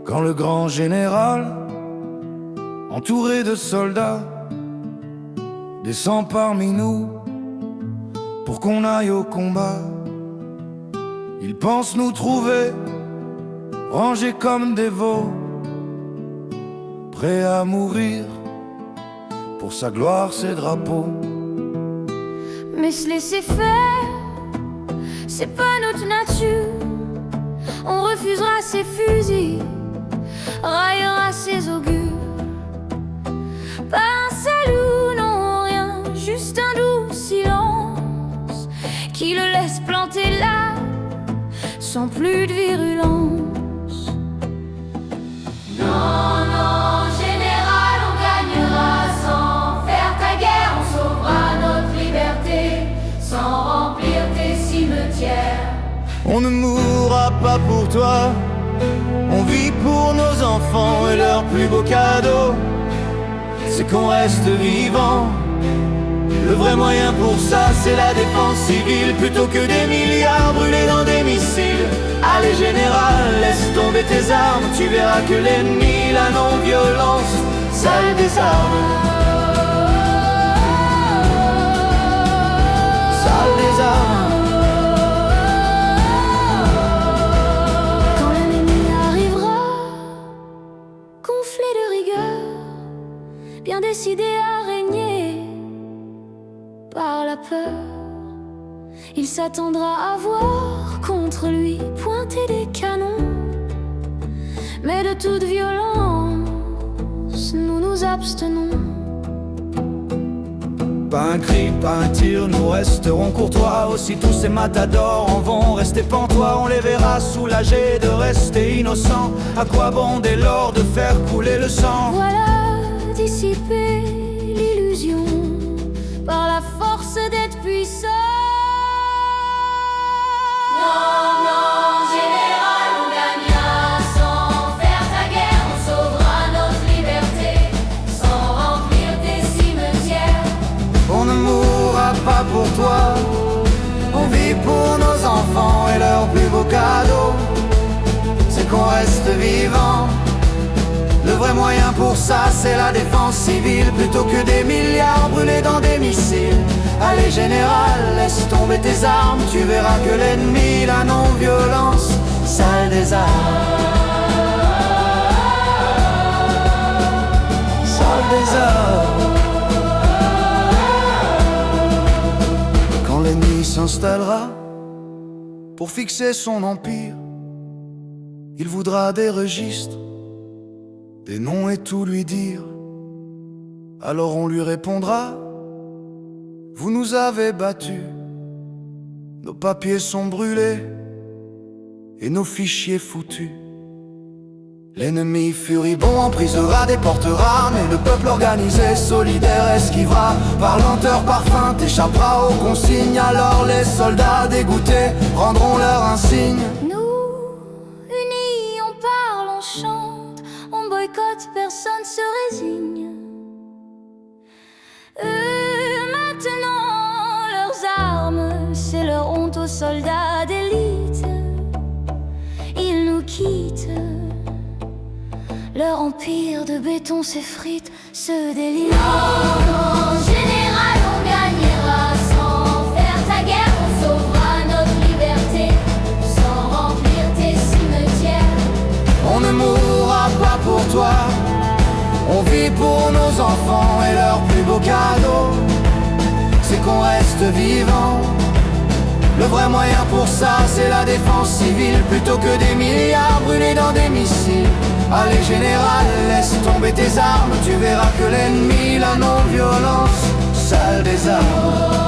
Quand le grand général, entouré de soldats, descend parmi nous pour qu'on aille au combat, il pense nous trouver rangés comme des veaux, prêts à mourir pour sa gloire, ses drapeaux. Mais se laisser faire, c'est pas notre nature. On refusera ses fusils, raillera ses augures. Pas un salut, non rien, juste un doux silence qui le laisse planter là, sans plus de virulence. Non, non, général, on gagnera sans faire ta guerre. On sauvera notre liberté sans remplir tes cimetières. On ne mourra pas pour toi, on vit pour nos enfants et leur plus beau cadeau, c'est qu'on reste vivant. Le vrai moyen pour ça, c'est la défense civile, plutôt que des milliards brûlés dans des missiles. Allez général, laisse tomber tes armes, tu verras que l'ennemi, la non-violence, ça le désarme. Ça le désarme. Bien décidé à régner par la peur, il s'attendra à voir contre lui pointer des canons. Mais de toute violence, nous nous abstenons. Pas un cri, pas un tir, nous resterons courtois. Aussi tous ces matadors en vont rester pantois. On les verra soulagés de rester innocents. À quoi bon dès lors de faire couler le sang? Voilà dissiper l'illusion par la force d'être puissant. Non, non, général, on gagnera sans faire ta guerre. On sauvera notre liberté sans remplir tes cimetières. On ne mourra pas pour toi, on vit pour nos enfants et leur plus beau cadeau, c'est qu'on reste vivant. Le vrai moyen pour ça, c'est la défense civile, plutôt que des milliards brûlés dans des missiles. Allez général, laisse tomber tes armes, tu verras que l'ennemi, la non-violence, ça le désarme. Ça le désarme. Quand l'ennemi s'installera pour fixer son empire, il voudra des registres, des noms et tout lui dire. Alors on lui répondra: vous nous avez battus, nos papiers sont brûlés et nos fichiers foutus. L'ennemi furibond emprisera, déportera, mais le peuple organisé, solidaire, esquivera. Par lenteur, par feinte, échappera aux consignes. Alors les soldats dégoûtés rendront leur insigne. Personne se résigne. Eux, maintenant, leurs armes, c'est leur honte aux soldats d'élite. Ils nous quittent. Leur empire de béton s'effrite, se délite. Non, non, général, on gagnera sans faire ta guerre. On sauvera notre liberté sans remplir tes cimetières. On ne mourra pas pour toi, on vit pour nos enfants et leur plus beau cadeau, c'est qu'on reste vivant. Le vrai moyen pour ça, c'est la défense civile, plutôt que des milliards brûlés dans des missiles. Allez général, laisse tomber tes armes, tu verras que l'ennemi, la non-violence, ça le désarme.